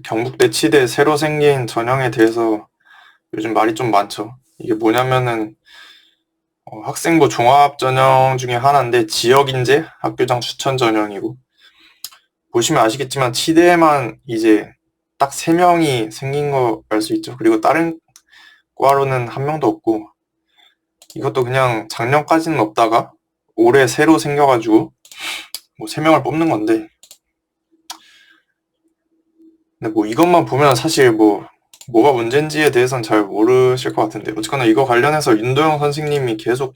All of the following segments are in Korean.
경북대 치대 새로 생긴 전형에 대해서 요즘 말이 좀 많죠. 이게 뭐냐면은 학생부 종합 전형 중에 하나인데 지역인재 학교장 추천 전형이고, 보시면 아시겠지만 치대에만 이제 딱 3명이 생긴 거 알 수 있죠. 그리고 다른 과로는 한 명도 없고, 이것도 그냥 작년까지는 없다가 올해 새로 생겨가지고 뭐 3명을 뽑는 건데, 근데 뭐 이것만 보면 사실 뭐가 문제인지에 대해서는 잘 모르실 것 같은데, 어쨌거나 이거 관련해서 윤도영 선생님이 계속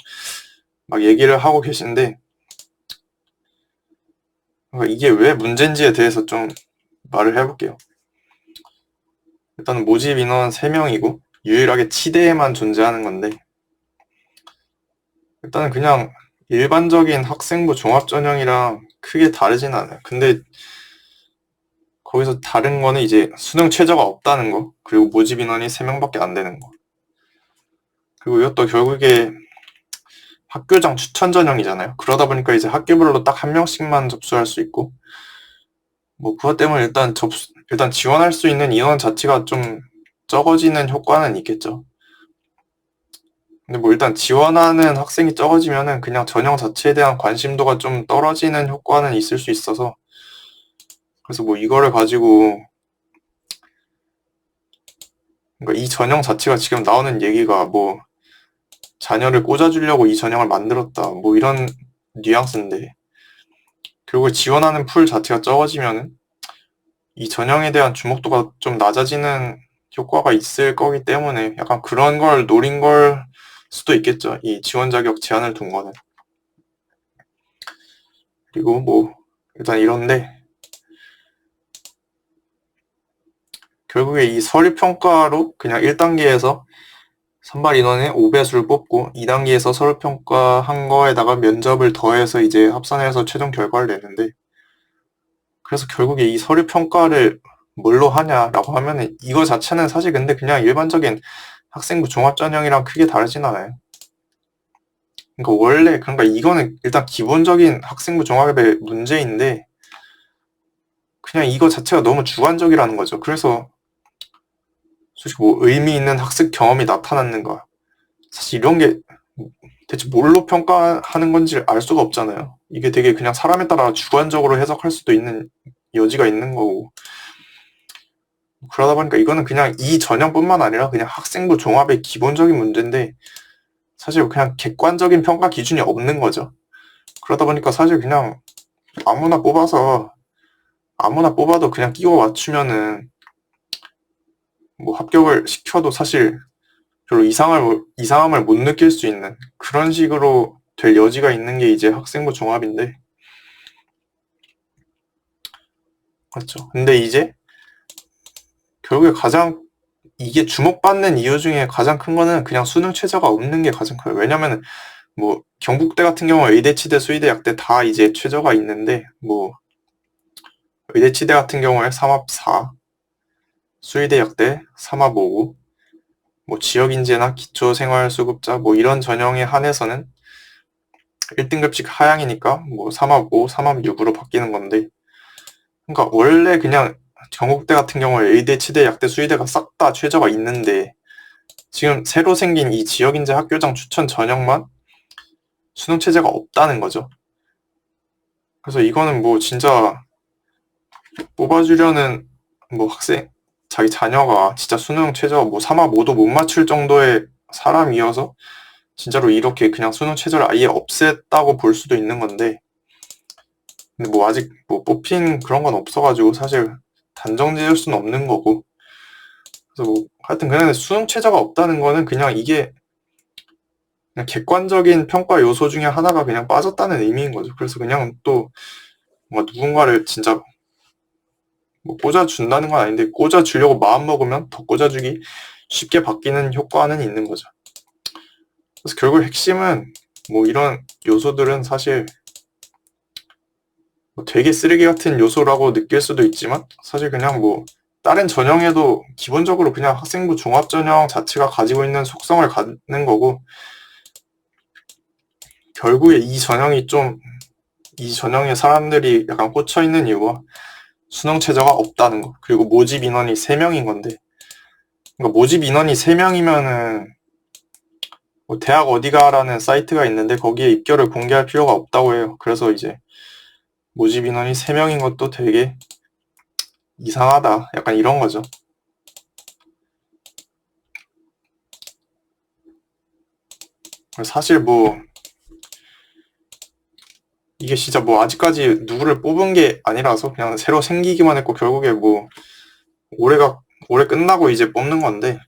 막 얘기를 하고 계신데, 그러니까 이게 왜 문제인지에 대해서 좀 말을 해볼게요. 일단은 모집 인원 3명이고 유일하게 치대에만 존재하는 건데, 일단은 그냥 일반적인 학생부 종합전형이랑 크게 다르진 않아요. 근데 거기서 다른 거는 이제 수능 최저가 없다는 거, 그리고 모집 인원이 3명밖에 안 되는 거, 그리고 이것도 결국에 학교장 추천 전형이잖아요. 그러다 보니까 이제 학교별로 딱 한 명씩만 접수할 수 있고, 뭐 그것 때문에 일단 지원할 수 있는 인원 자체가 좀 적어지는 효과는 있겠죠. 근데 뭐 일단 지원하는 학생이 적어지면은 그냥 전형 자체에 대한 관심도가 좀 떨어지는 효과는 있을 수 있어서, 그래서 뭐 이거를 가지고, 그러니까 이 전형 자체가 지금 나오는 얘기가 뭐 자녀를 꽂아주려고 이 전형을 만들었다 뭐 이런 뉘앙스인데, 결국에 지원하는 풀 자체가 적어지면은 이 전형에 대한 주목도가 좀 낮아지는 효과가 있을 거기 때문에 약간 그런 걸 노린 걸 수도 있겠죠. 이 지원 자격 제한을 둔 거는. 그리고 뭐 일단 이런데, 결국에 이 서류평가로 그냥 1단계에서 선발 인원의 5배수를 뽑고 2단계에서 서류평가 한 거에다가 면접을 더해서 이제 합산해서 최종 결과를 내는데, 그래서 결국에 이 서류평가를 뭘로 하냐라고 하면은 이거 자체는 사실 근데 그냥 일반적인 학생부 종합전형이랑 크게 다르진 않아요. 그러니까 이거는 일단 기본적인 학생부 종합의 문제인데, 그냥 이거 자체가 너무 주관적이라는 거죠. 그래서 솔직히 뭐 의미 있는 학습 경험이 나타났는가, 사실 이런 게 대체 뭘로 평가하는 건지 알 수가 없잖아요. 이게 되게 그냥 사람에 따라 주관적으로 해석할 수도 있는 여지가 있는 거고, 그러다 보니까 이거는 그냥 이 전형뿐만 아니라 그냥 학생부 종합의 기본적인 문제인데, 사실 그냥 객관적인 평가 기준이 없는 거죠. 그러다 보니까 사실 그냥 아무나 뽑아서 아무나 뽑아도 그냥 끼워 맞추면은 뭐 합격을 시켜도 사실 별로 이상함을 못 느낄 수 있는 그런 식으로 될 여지가 있는 게 이제 학생부 종합인데, 그렇죠. 근데 이제 결국에 가장 이게 주목받는 이유 중에 가장 큰 거는 그냥 수능 최저가 없는 게 가장 커요. 왜냐면 뭐 경북대 같은 경우 의대, 치대, 수의대, 약대 다 이제 최저가 있는데, 뭐 의대, 치대 같은 경우에 3합 4, 수의대, 약대 3합 5고, 뭐 지역인재나 기초생활수급자 뭐 이런 전형에 한해서는 1등급씩 하향이니까 뭐 3합 5, 3합 6으로 바뀌는 건데, 그러니까 원래 그냥 경북대 같은 경우에 의대, 치대, 약대, 수의대가 싹 다 최저가 있는데, 지금 새로 생긴 이 지역인재 학교장 추천 전형만 수능 체제가 없다는 거죠. 그래서 이거는 뭐 진짜 뽑아주려는 뭐 학생, 자기 자녀가 진짜 수능 최저 뭐 3합 5도 못 맞출 정도의 사람이어서 진짜로 이렇게 그냥 수능 최저를 아예 없앴다고 볼 수도 있는 건데, 근데 뭐 아직 뭐 뽑힌 그런 건 없어가지고 사실 단정 지을 수는 없는 거고, 그래서 뭐 하여튼 그냥 수능 최저가 없다는 거는 그냥 이게 그냥 객관적인 평가 요소 중에 하나가 그냥 빠졌다는 의미인 거죠. 그래서 그냥 또 뭔가 누군가를 진짜 뭐 꽂아준다는 건 아닌데, 꽂아주려고 마음먹으면 더 꽂아주기 쉽게 바뀌는 효과는 있는 거죠. 그래서 결국 핵심은 뭐 이런 요소들은 사실 뭐 되게 쓰레기 같은 요소라고 느낄 수도 있지만, 사실 그냥 뭐 다른 전형에도 기본적으로 그냥 학생부 종합전형 자체가 가지고 있는 속성을 갖는 거고, 결국에 이 전형에 사람들이 약간 꽂혀있는 이유가 수능 최저가 없다는 거. 그리고 모집 인원이 3명인 건데, 그러니까 모집 인원이 3명이면은 뭐 대학 어디가라는 사이트가 있는데 거기에 입결을 공개할 필요가 없다고 해요. 그래서 이제 모집 인원이 3명인 것도 되게 이상하다. 약간 이런 거죠. 사실 뭐 이게 진짜 뭐 아직까지 누구를 뽑은 게 아니라서 그냥 새로 생기기만 했고 결국에 뭐 올해 끝나고 이제 뽑는 건데,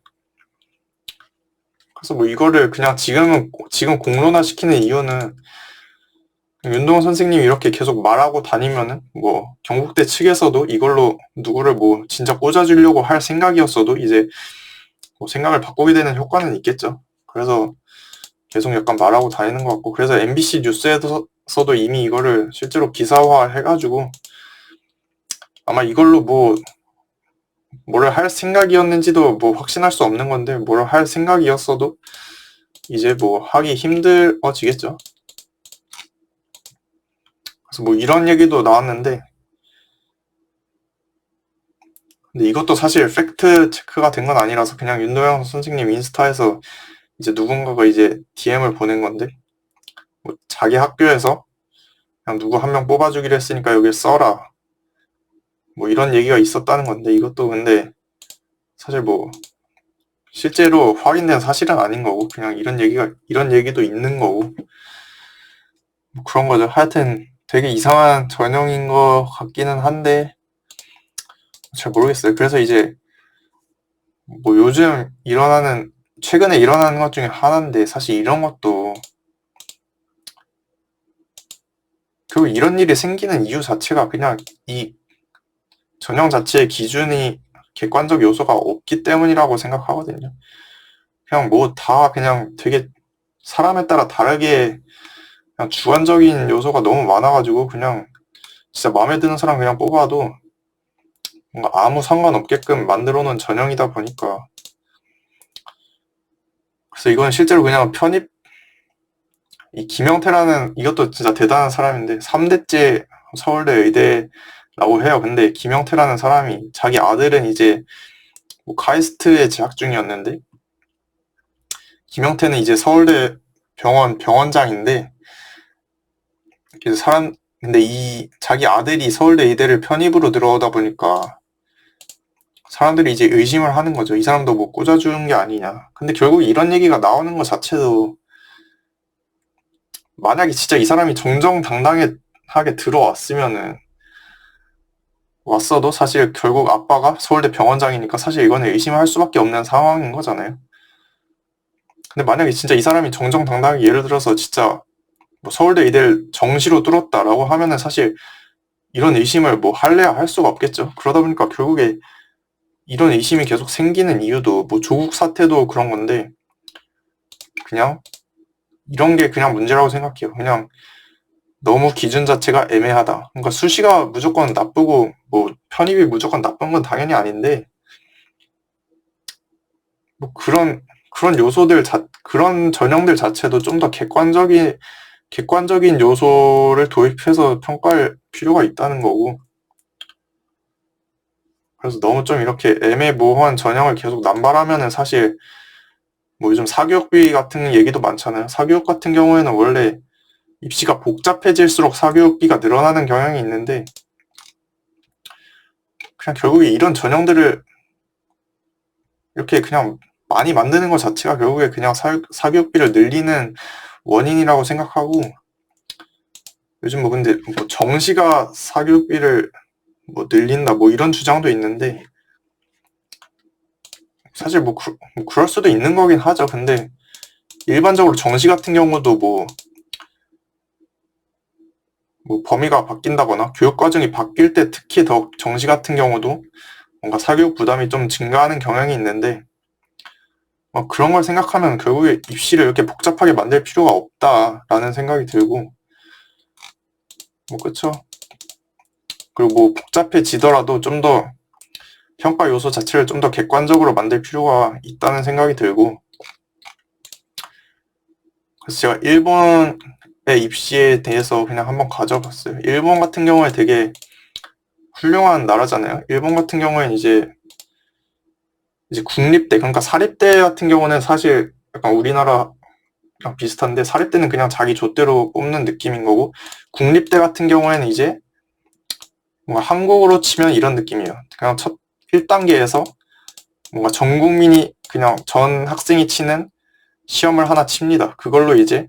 그래서 뭐 이거를 그냥 지금 공론화 시키는 이유는 윤동원 선생님이 이렇게 계속 말하고 다니면은 뭐 경북대 측에서도 이걸로 누구를 뭐 진짜 꽂아주려고 할 생각이었어도 이제 뭐 생각을 바꾸게 되는 효과는 있겠죠. 그래서 계속 약간 말하고 다니는 것 같고, 그래서 MBC 뉴스에서도 이미 이거를 실제로 기사화 해가지고 아마 이걸로 뭐를 할 생각이었는지도 뭐 확신할 수 없는 건데, 뭐를 할 생각이었어도 이제 뭐 하기 힘들어지겠죠. 그래서 뭐 이런 얘기도 나왔는데, 근데 이것도 사실 팩트 체크가 된 건 아니라서 그냥 윤도영 선생님 인스타에서 이제 누군가가 이제 DM을 보낸 건데, 뭐 자기 학교에서 그냥 누구 한 명 뽑아주기로 했으니까 여기 써라, 뭐 이런 얘기가 있었다는 건데, 이것도 근데 사실 뭐 실제로 확인된 사실은 아닌 거고 그냥 이런 얘기도 있는 거고 뭐 그런 거죠. 하여튼 되게 이상한 전형인 것 같기는 한데 잘 모르겠어요. 그래서 이제 뭐 요즘 최근에 일어나는 것 중에 하나인데, 사실 이런 것도 결국 이런 일이 생기는 이유 자체가 그냥 이 전형 자체의 기준이 객관적 요소가 없기 때문이라고 생각하거든요. 그냥 뭐 다 그냥 되게 사람에 따라 다르게 그냥 주관적인 요소가 너무 많아가지고 그냥 진짜 마음에 드는 사람 그냥 뽑아도 뭔가 아무 상관없게끔 만들어 놓은 전형이다 보니까, 그래서 이건 실제로 그냥 이 김영태라는, 이것도 진짜 대단한 사람인데 3대째 서울대 의대라고 해요. 근데 김영태라는 사람이 자기 아들은 이제 뭐 카이스트에 재학 중이었는데, 김영태는 이제 서울대 병원장인데, 근데 이 자기 아들이 서울대 의대를 편입으로 들어오다 보니까 사람들이 이제 의심을 하는 거죠. 이 사람도 뭐 꽂아주는 게 아니냐. 근데 결국 이런 얘기가 나오는 것 자체도, 만약에 진짜 이 사람이 정정당당하게 들어왔으면은, 왔어도 사실 결국 아빠가 서울대 병원장이니까 사실 이거는 의심할 수밖에 없는 상황인 거잖아요. 근데 만약에 진짜 이 사람이 정정당당하게 예를 들어서 진짜 뭐 서울대 의대를 정시로 뚫었다라고 하면은 사실 이런 의심을 뭐 할래야 할 수가 없겠죠. 그러다 보니까 결국에 이런 의심이 계속 생기는 이유도 뭐 조국 사태도 그런 건데, 그냥 이런 게 그냥 문제라고 생각해요. 그냥 너무 기준 자체가 애매하다. 그러니까 수시가 무조건 나쁘고 뭐 편입이 무조건 나쁜 건 당연히 아닌데, 뭐 그런 그런 전형들 자체도 좀 더 객관적인 요소를 도입해서 평가할 필요가 있다는 거고, 그래서 너무 좀 이렇게 애매모호한 전형을 계속 남발하면은 사실 뭐 요즘 사교육비 같은 얘기도 많잖아요. 사교육 같은 경우에는 원래 입시가 복잡해질수록 사교육비가 늘어나는 경향이 있는데, 그냥 결국에 이런 전형들을 이렇게 그냥 많이 만드는 것 자체가 결국에 그냥 사교육비를 늘리는 원인이라고 생각하고, 요즘 뭐 근데 뭐 정시가 사교육비를 뭐 늘린다 뭐 이런 주장도 있는데, 사실 뭐 그럴 수도 있는 거긴 하죠. 근데 일반적으로 정시 같은 경우도 뭐 범위가 바뀐다거나 교육 과정이 바뀔 때 특히 더 정시 같은 경우도 뭔가 사교육 부담이 좀 증가하는 경향이 있는데, 그런 걸 생각하면 결국에 입시를 이렇게 복잡하게 만들 필요가 없다라는 생각이 들고, 뭐 그쵸. 그리고 뭐 복잡해지더라도 좀 더 평가 요소 자체를 좀 더 객관적으로 만들 필요가 있다는 생각이 들고, 그래서 제가 일본의 입시에 대해서 그냥 한번 가져봤어요. 일본 같은 경우에 되게 훌륭한 나라잖아요. 일본 같은 경우에는 이제 국립대, 그러니까 사립대 같은 경우는 사실 약간 우리나라랑 비슷한데, 사립대는 그냥 자기 좆대로 뽑는 느낌인 거고, 국립대 같은 경우에는 이제 뭔가 한국으로 치면 이런 느낌이에요. 그냥 첫 1단계에서 뭔가 전 국민이, 그냥 전 학생이 치는 시험을 하나 칩니다. 그걸로 이제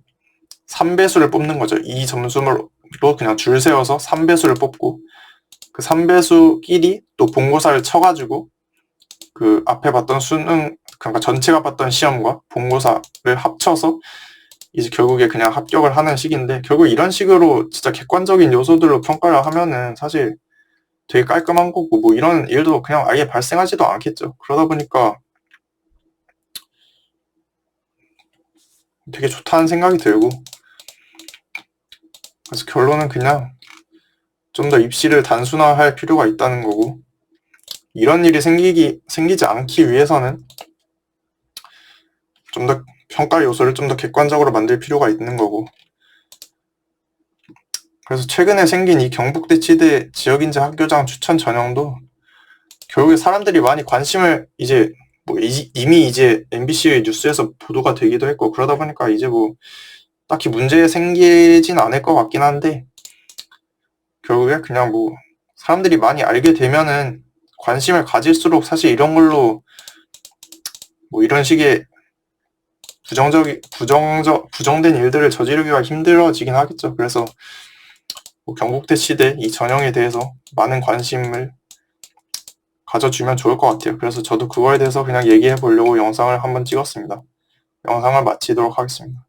3배수를 뽑는 거죠. 이 점수로 그냥 줄 세워서 3배수를 뽑고, 그 3배수끼리 또 본고사를 쳐가지고 그 앞에 봤던 수능, 그러니까 전체가 봤던 시험과 본고사를 합쳐서 이제 결국에 그냥 합격을 하는 식인데, 결국 이런 식으로 진짜 객관적인 요소들로 평가를 하면은 사실 되게 깔끔한 거고, 뭐 이런 일도 그냥 아예 발생하지도 않겠죠. 그러다 보니까 되게 좋다는 생각이 들고, 그래서 결론은 그냥 좀 더 입시를 단순화할 필요가 있다는 거고, 이런 일이 생기지 않기 위해서는 좀 더 평가 요소를 좀 더 객관적으로 만들 필요가 있는 거고, 그래서 최근에 생긴 이 경북대치대 지역인재 학교장 추천 전형도 결국에 사람들이 많이 관심을 이제 뭐 이미 이제 MBC 뉴스에서 보도가 되기도 했고, 그러다 보니까 이제 뭐 딱히 문제 생기진 않을 것 같긴 한데, 결국에 그냥 뭐 사람들이 많이 알게 되면은 관심을 가질수록 사실 이런 걸로 뭐 이런 식의 부정된 일들을 저지르기가 힘들어지긴 하겠죠. 그래서 뭐 경북대치대 이 전형에 대해서 많은 관심을 가져주면 좋을 것 같아요. 그래서 저도 그거에 대해서 그냥 얘기해 보려고 영상을 한번 찍었습니다. 영상을 마치도록 하겠습니다.